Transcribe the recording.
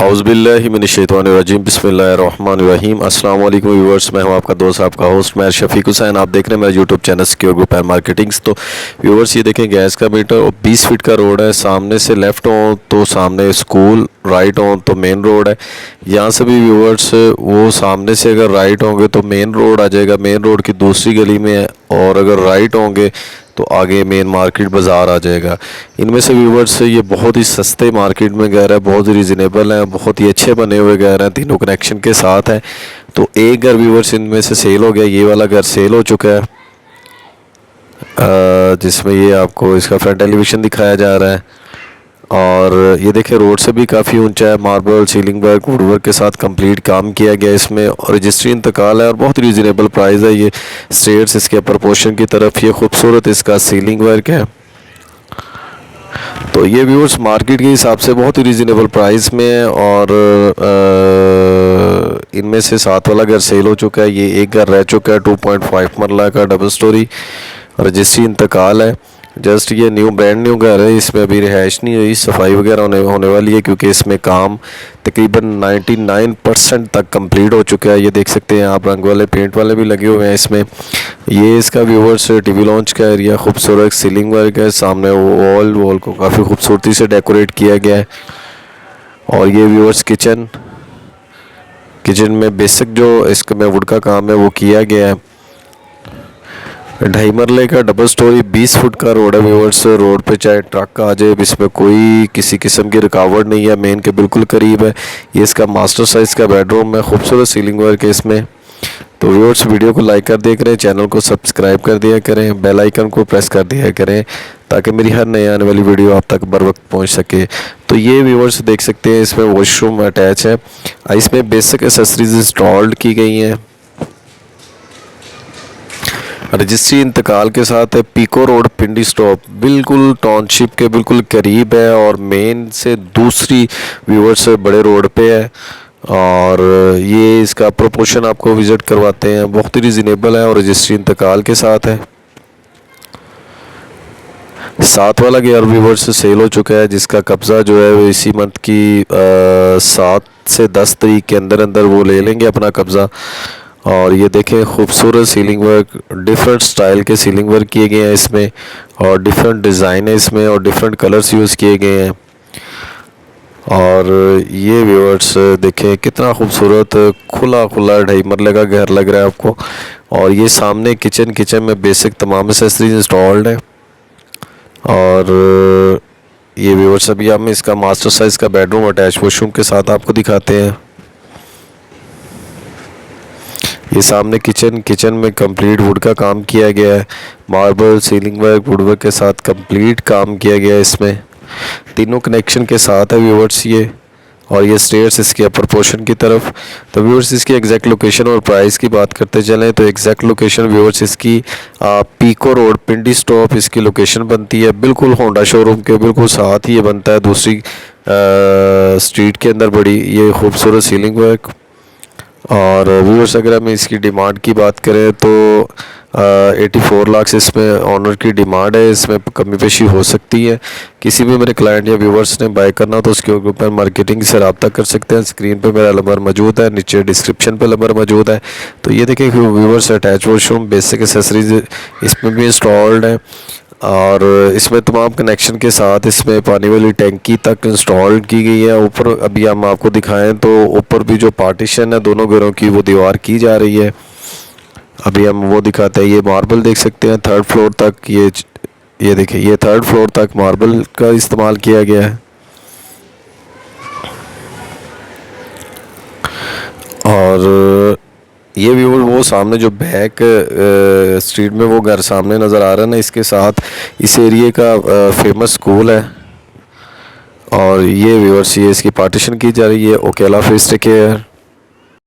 औज़ुबिल्लाहिमिनश्शैतानिर्रजीम बिस्मिल्लाहिर्रहमानिर्रहीम। अस्सलाम वालेकुम व्यूअर्स, मैं हूं आपका दोस्त, आपका होस्ट मैं शफीक हुसैन। आप देख रहे हैं मेरा YouTube channel secure group and marketings. तो व्यूअर्स ये देखें गैस का मीटर और 20 फीट का रोड है। सामने से लेफ़्ट हो तो सामने स्कूल, राइट हो तो मेन रोड है। यहाँ से भी व्यूअर्स वो सामने से अगर राइट होंगे तो मेन रोड आ जाएगा, मेन रोड की दूसरी गली में है, और अगर राइट होंगे तो आगे मेन मार्केट बाज़ार आ जाएगा। इनमें से व्यूवर्स ये बहुत ही सस्ते मार्केट में घर है, बहुत ही रीज़नेबल है, बहुत ही अच्छे बने हुए घर हैं, तीनों कनेक्शन के साथ है। तो एक घर व्यूवर्स इनमें से सेल हो गया, ये वाला घर सेल हो चुका है, जिसमें ये आपको इसका फ्रंट एलिवेशन दिखाया जा रहा है। और ये देखें रोड से भी काफ़ी ऊंचा है, marble, ceiling work, would work के साथ कंप्लीट काम किया गया इसमें, और रजिस्ट्री इंतकाल है और बहुत रीज़नेबल प्राइस है। ये स्टेयर्स इसके अपर पोर्शन की तरफ, ये खूबसूरत इसका सीलिंग वर्क है। तो ये व्यूअर्स मार्केट के हिसाब से बहुत ही रीज़नेबल प्राइस में है। और इनमें से 7 वाला घर सेल हो चुका है, ये एक घर रह चुका है 2.5 मरला का डबल स्टोरी, रजिस्ट्री इंतकाल है। जस्ट ये ब्रांड न्यू घर है, इसमें अभी रिहाइश नहीं हुई, सफाई वगैरह होने वाली है, क्योंकि इसमें काम तकरीबन 99% तक कंप्लीट हो चुका है। ये देख सकते हैं आप, रंग वाले पेंट वाले भी लगे हुए हैं इसमें। ये इसका व्यूवर्स टीवी लॉन्च का एरिया, खूबसूरत सीलिंग वर्क है, सामने वॉल को काफ़ी खूबसूरती से डेकोरेट किया गया है। और ये व्यूवर्स किचन में बेसिक जो इसका में वुड का काम है वो किया गया है। 2.5 मरले का डबल स्टोरी, 20 फुट का रोड है व्यूअर्स। रोड पे चाहे ट्रक आ जाए, इसमें कोई किसी किस्म की रुकावट नहीं है, मेन के बिल्कुल करीब है। ये इसका मास्टर साइज़ का बेडरूम है, खूबसूरत सीलिंग वर्क है इसमें। तो व्यूअर्स वीडियो को लाइक कर दिया करें, चैनल को सब्सक्राइब कर दिया करें, बेल आइकन को प्रेस कर दिया करें, ताकि मेरी हर नई आने वाली वीडियो आप तक बर वक्त पहुँच सके। तो ये व्यूअर्स देख सकते हैं, इसमें वॉशरूम अटैच है, इसमें बेसिक एसेसरीज इंस्टॉल्ड की गई हैं। रजिस्ट्री इंतकाल के साथ है, पीको रोड पिंडी स्टॉप, बिल्कुल टाउनशिप के बिल्कुल करीब है, और मेन से दूसरी व्यूअर्स बड़े रोड पे है। और ये इसका प्रोपोर्शन आपको विज़िट करवाते हैं, बहुत ही रीज़नेबल है और रजिस्ट्री इंतकाल के साथ है। 7 वाला घर व्यूअर्स सेल हो चुका है, जिसका कब्ज़ा जो है वो इसी मंथ की 7 से 10 तारीख के अंदर अंदर वो ले लेंगे अपना कब्ज़ा। और ये देखें खूबसूरत सीलिंग वर्क, डिफरेंट स्टाइल के सीलिंग वर्क किए गए हैं इसमें, और डिफरेंट डिज़ाइन है इसमें, और डिफरेंट कलर्स यूज़ किए गए हैं। और ये व्यूअर्स देखें कितना खूबसूरत खुला 2.5 मरले का घर लग रहा है आपको। और ये सामने किचन में बेसिक तमाम एसेसरीज इंस्टॉल्ड है। और ये व्यूअर्स अभी हम इसका मास्टर साइज़ का बेडरूम अटैच वॉशरूम के साथ आपको दिखाते हैं। ये सामने किचन में कंप्लीट वुड का काम किया गया है, marble, ceiling work, would work के साथ कंप्लीट काम किया गया है इसमें, तीनों कनेक्शन के साथ है व्यूअर्स ये। और ये स्टेयर्स इसके अपर पोर्शन की तरफ। तो व्यूअर्स इसकी एग्जैक्ट लोकेशन और प्राइस की बात करते चलें तो एग्जैक्ट लोकेशन व्यूअर्स इसकी पीको रोड पिंडी स्टॉप इसकी लोकेशन बनती है, बिल्कुल होंडा शोरूम के बिल्कुल साथ ही ये बनता है, दूसरी स्ट्रीट के अंदर बड़ी ये खूबसूरत सीलिंग वर्क। और व्यूअर्स अगर हम इसकी डिमांड की बात करें तो 84 लाख इसमें ऑनर की डिमांड है, इसमें कमी पेशी हो सकती है। किसी भी मेरे क्लाइंट या व्यूअर्स ने बाय करना तो उसके ऊपर मार्केटिंग से रब्ता कर सकते हैं। स्क्रीन पे मेरा नंबर मौजूद है, नीचे डिस्क्रिप्शन पे नंबर मौजूद है। तो ये देखिए viewers attach washroom, basic accessories इसमें भी इंस्टॉल्ड है, और इसमें तमाम कनेक्शन के साथ इसमें पानी वाली टैंकी तक इंस्टॉल की गई है। ऊपर अभी हम आपको दिखाएं तो ऊपर भी जो पार्टीशन है दोनों घरों की वो दीवार की जा रही है, अभी हम वो दिखाते हैं। ये मार्बल देख सकते हैं 3rd फ्लोर तक, ये देखिए ये 3rd फ्लोर तक मार्बल का इस्तेमाल किया गया है। और ये व्यूअर वो सामने जो बैक स्ट्रीट में वो घर सामने नज़र आ रहा है ना, इसके साथ इस एरिए का फेमस स्कूल है। और ये व्यूअर्स ये इसकी पार्टीशन की जा रही है। ओके, अल्लाह हाफ़िज़, टेक केयर।